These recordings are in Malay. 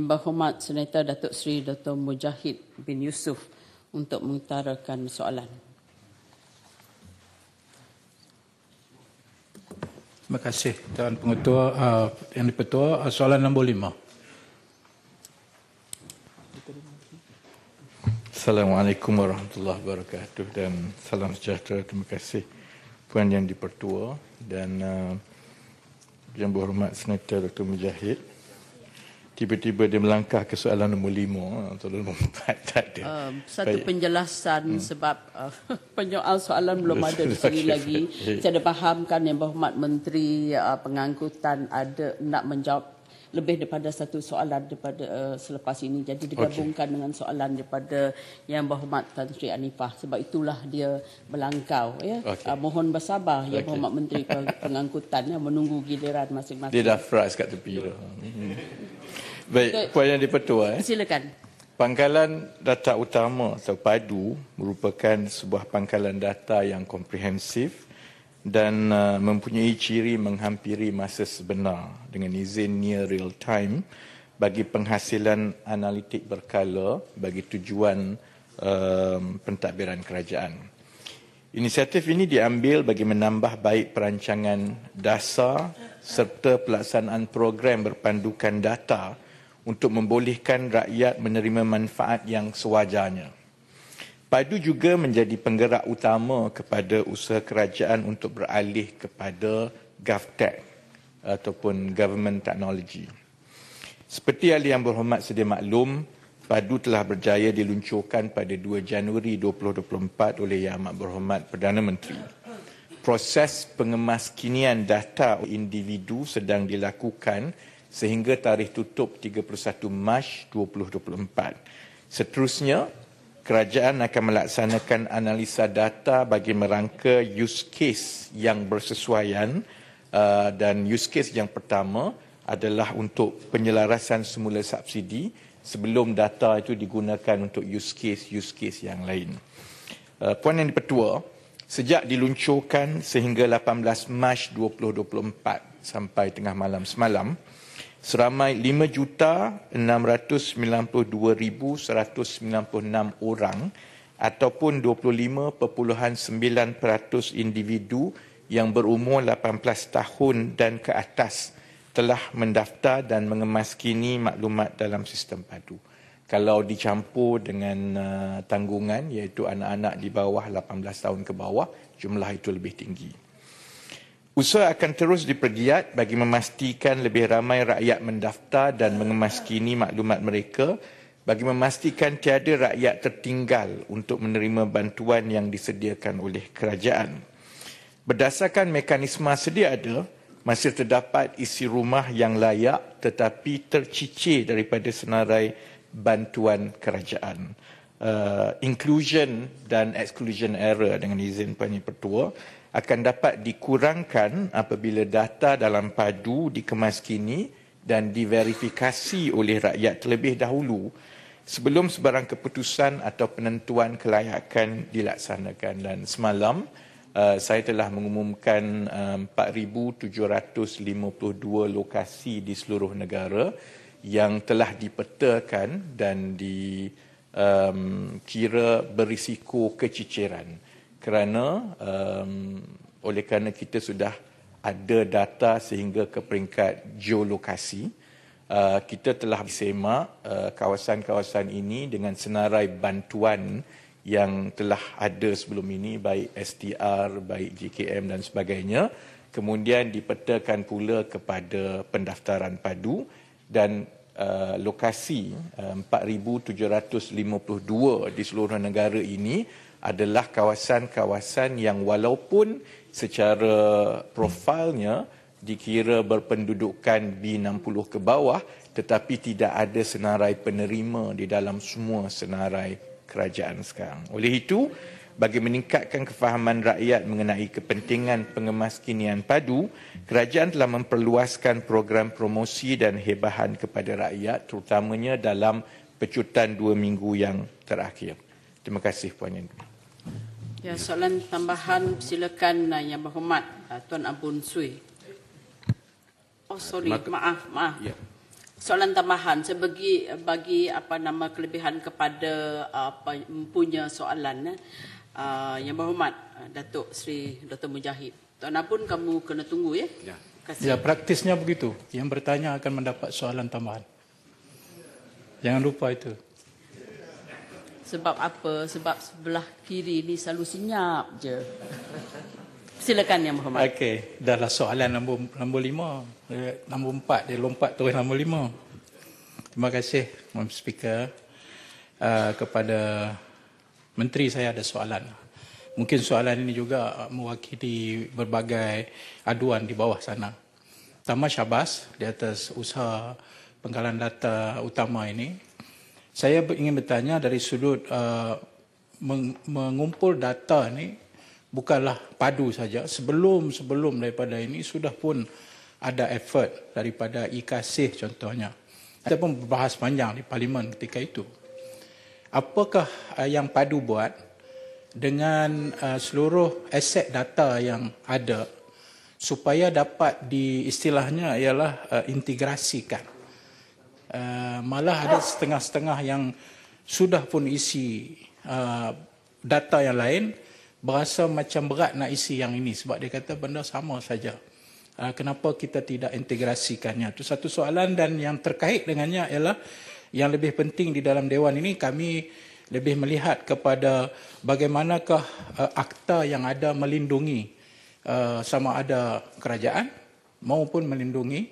Yang Berhormat Senator Datuk Seri Dr. Mujahid bin Yusof untuk mengutarakan soalan. Terima kasih Tuan Pengetua. Yang di-Pertua, soalan nombor 5. Assalamualaikum warahmatullahi wabarakatuh dan salam sejahtera. Terima kasih Puan Yang di-Pertua dan Yang Berhormat Senator Dr. Mujahid. Tiba-tiba dia melangkah ke soalan nombor 5 atau nombor 4, tak ada. Satu baik. Penjelasan sebab penyoal soalan belum ada di sini lagi. Saya ada fahamkan Yang Berhormat Menteri Pengangkutan ada nak menjawab lebih daripada satu soalan daripada selepas ini. Jadi digabungkan dengan soalan daripada Yang Berhormat Tan Sri Anifah. Sebab itulah dia melangkau. Ya. Mohon bersabar Yang Berhormat Menteri Pengangkutan menunggu giliran masing-masing. Dia dah fras kat tepi dah. Baik, Puan Yang di-Pertua. Silakan. Pangkalan data utama atau PADU merupakan sebuah pangkalan data yang komprehensif dan mempunyai ciri menghampiri masa sebenar dengan izin near real time bagi penghasilan analitik berkala bagi tujuan pentadbiran kerajaan. Inisiatif ini diambil bagi menambah baik perancangan dasar serta pelaksanaan program berpandukan data untuk membolehkan rakyat menerima manfaat yang sewajarnya. PADU juga menjadi penggerak utama kepada usaha kerajaan untuk beralih kepada GovTech ataupun Government Technology. Seperti Yang Berhormat sedia maklum, PADU telah berjaya diluncurkan pada 2 Januari 2024 oleh Yang Amat Berhormat Perdana Menteri. Proses pengemaskinian data individu sedang dilakukan sehingga tarikh tutup 31 Mac 2024. Seterusnya, kerajaan akan melaksanakan analisa data bagi merangka use case yang bersesuaian dan use case yang pertama adalah untuk penyelarasan semula subsidi sebelum data itu digunakan untuk use case yang lain. Puan Yang di-Pertua, sejak diluncurkan sehingga 18 Mac 2024 sampai tengah malam semalam, seramai 5,692,196 orang ataupun 25.9% individu yang berumur 18 tahun dan ke atas telah mendaftar dan mengemaskini maklumat dalam sistem PADU. Kalau dicampur dengan tanggungan iaitu anak-anak di bawah 18 tahun ke bawah, jumlah itu lebih tinggi. Usaha akan terus dipergiat bagi memastikan lebih ramai rakyat mendaftar dan mengemaskini maklumat mereka bagi memastikan tiada rakyat tertinggal untuk menerima bantuan yang disediakan oleh kerajaan. Berdasarkan mekanisme sedia ada, masih terdapat isi rumah yang layak tetapi tercicir daripada senarai bantuan kerajaan. Inclusion dan exclusion error dengan izin Puan Yang Pertua akan dapat dikurangkan apabila data dalam PADU dikemaskini dan diverifikasi oleh rakyat terlebih dahulu sebelum sebarang keputusan atau penentuan kelayakan dilaksanakan. Dan semalam saya telah mengumumkan 4,752 lokasi di seluruh negara yang telah dipetakan dan dikira berisiko keciciran. Kerana oleh kerana kita sudah ada data sehingga ke peringkat geolokasi, kita telah semak kawasan-kawasan ini dengan senarai bantuan yang telah ada sebelum ini, baik STR, baik JKM dan sebagainya. Kemudian dipetakan pula kepada pendaftaran PADU dan lokasi 4,752 di seluruh negara ini adalah kawasan-kawasan yang walaupun secara profilnya dikira berpendudukan B60 ke bawah tetapi tidak ada senarai penerima di dalam semua senarai kerajaan sekarang. Oleh itu, bagi meningkatkan kefahaman rakyat mengenai kepentingan pengemaskinian PADU, kerajaan telah memperluaskan program promosi dan hebahan kepada rakyat terutamanya dalam pecutan 2 minggu yang terakhir. Terima kasih Puan Yang. Ya, soalan tambahan silakan Yang Berhormat Tuan Abun Sui. Oh sorry, maaf. Ya. Soalan tambahan, saya bagi kelebihan kepada mempunyai soalan Yang Berhormat Datuk Seri Dr. Mujahid. Tuan Apun, kamu kena tunggu ya. Ya, praktisnya begitu. Yang bertanya akan mendapat soalan tambahan. Jangan lupa itu. Sebab apa? Sebab sebelah kiri ni selalu senyap je. Silakan Yang Berhormat. Okey, dahlah soalan nombor 5. Nombor 4, dia lompat terus nombor 5. Terima kasih, Mam Speaker. Kepada Menteri saya ada soalan. Mungkin soalan ini juga mewakili berbagai aduan di bawah sana. Pertama, syabas di atas usaha penggalan data utama ini. Saya ingin bertanya dari sudut mengumpul data ni bukanlah padu saja. Sebelum daripada ini sudah pun ada effort daripada IKASIH contohnya. Kita pun berbahas panjang di Parlimen ketika itu. Apakah yang padu buat dengan seluruh aset data yang ada supaya dapat istilahnya ialah integrasikan. Malah ada setengah-setengah yang sudah pun isi data yang lain, berasa macam berat nak isi yang ini sebab dia kata benda sama saja. Kenapa kita tidak integrasikannya? Itu satu soalan, dan yang terkait dengannya ialah yang lebih penting di dalam Dewan ini kami lebih melihat kepada bagaimanakah akta yang ada melindungi sama ada kerajaan maupun melindungi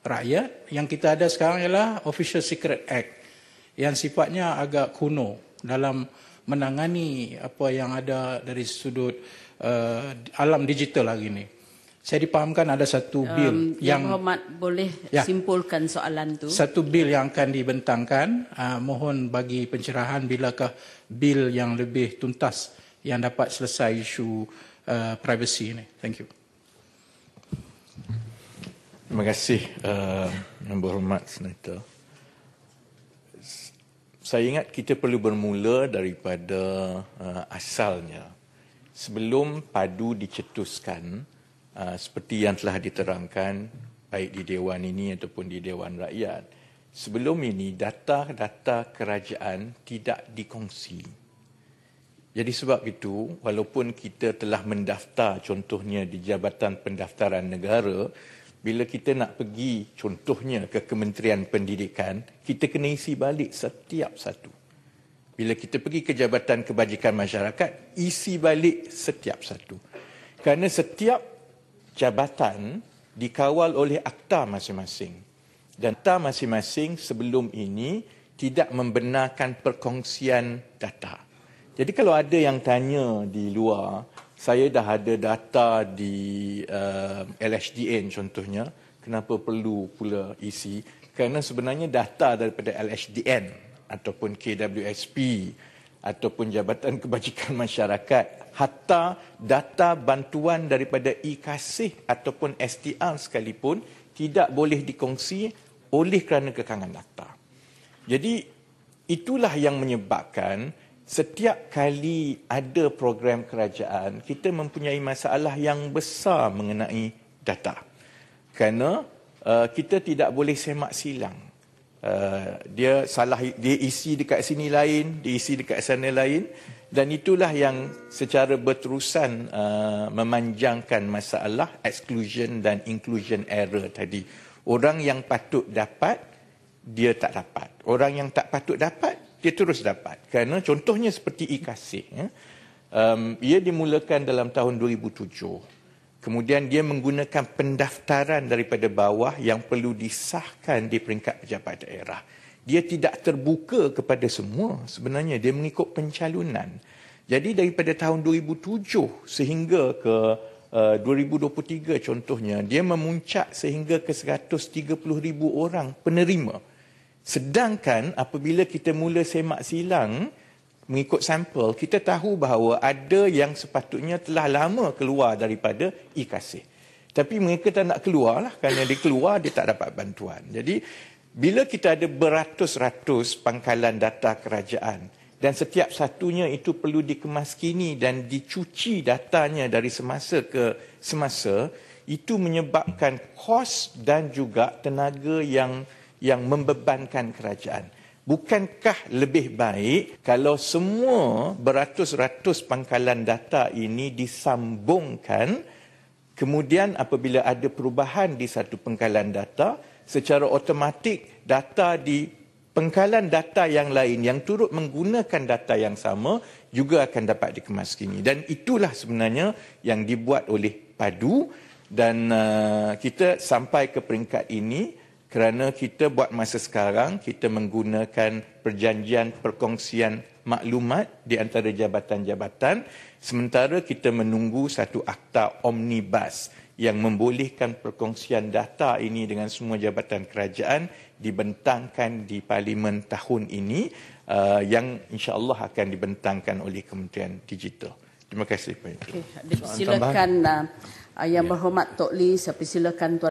rakyat. Yang kita ada sekarang ialah Official Secret Act yang sifatnya agak kuno dalam menangani apa yang ada dari sudut alam digital hari ini. Saya dipahamkan ada satu bil yang Berhormat boleh simpulkan soalan tu. Satu bil yang akan dibentangkan, mohon bagi pencerahan bilakah bil yang lebih tuntas yang dapat selesai isu privacy ini. Thank you. Terima kasih Yang Berhormat Senator. Saya ingat kita perlu bermula daripada asalnya. Sebelum padu dicetuskan, seperti yang telah diterangkan baik di Dewan ini ataupun di Dewan Rakyat, sebelum ini data-data kerajaan tidak dikongsi. Jadi sebab itu, walaupun kita telah mendaftar contohnya di Jabatan Pendaftaran Negara, bila kita nak pergi contohnya ke Kementerian Pendidikan, kita kena isi balik setiap satu. Bila kita pergi ke Jabatan Kebajikan Masyarakat, isi balik setiap satu. Kerana setiap jabatan dikawal oleh akta masing-masing. Dan akta masing-masing sebelum ini tidak membenarkan perkongsian data. Jadi kalau ada yang tanya di luar, saya dah ada data di LHDN contohnya, kenapa perlu pula isi? Kerana sebenarnya data daripada LHDN ataupun KWSP ataupun Jabatan Kebajikan Masyarakat, hatta data bantuan daripada IKASIH ataupun STR sekalipun tidak boleh dikongsi oleh kerana kekangan data. Jadi itulah yang menyebabkan setiap kali ada program kerajaan, kita mempunyai masalah yang besar mengenai data. Kerana kita tidak boleh semak silang. Dia isi dekat sini lain, dia isi dekat sana lain. Dan itulah yang secara berterusan memanjangkan masalah exclusion dan inclusion error tadi. Orang yang patut dapat, dia tak dapat. Orang yang tak patut dapat, dia terus dapat. Kerana contohnya seperti IKASIH. Ia dimulakan dalam tahun 2007. Kemudian dia menggunakan pendaftaran daripada bawah yang perlu disahkan di peringkat pejabat daerah. Dia tidak terbuka kepada semua. Sebenarnya dia mengikut pencalonan. Jadi daripada tahun 2007 sehingga ke 2023 contohnya, dia memuncak sehingga ke 130,000 orang penerima. Sedangkan apabila kita mula semak silang mengikut sampel, kita tahu bahawa ada yang sepatutnya telah lama keluar daripada IKASIH. Tapi mereka tak nak keluar lah, kerana dia keluar dia tak dapat bantuan. Jadi bila kita ada beratus-ratus pangkalan data kerajaan dan setiap satunya itu perlu dikemaskini dan dicuci datanya dari semasa ke semasa, itu menyebabkan kos dan juga tenaga yang yang membebankan kerajaan. Bukankah lebih baik kalau semua beratus-ratus pangkalan data ini disambungkan, kemudian apabila ada perubahan di satu pangkalan data, secara automatik data di pangkalan data yang lain yang turut menggunakan data yang sama juga akan dapat dikemaskini. Dan itulah sebenarnya yang dibuat oleh PADU, dan kita sampai ke peringkat ini kerana kita buat masa sekarang, kita menggunakan perjanjian perkongsian maklumat di antara jabatan-jabatan, sementara kita menunggu satu akta omnibus yang membolehkan perkongsian data ini dengan semua jabatan kerajaan dibentangkan di Parlimen tahun ini, yang insya-Allah akan dibentangkan oleh Kementerian Digital. Terima kasih. Silakan Yang Berhormat Tok Lee, saya persilakan Tuan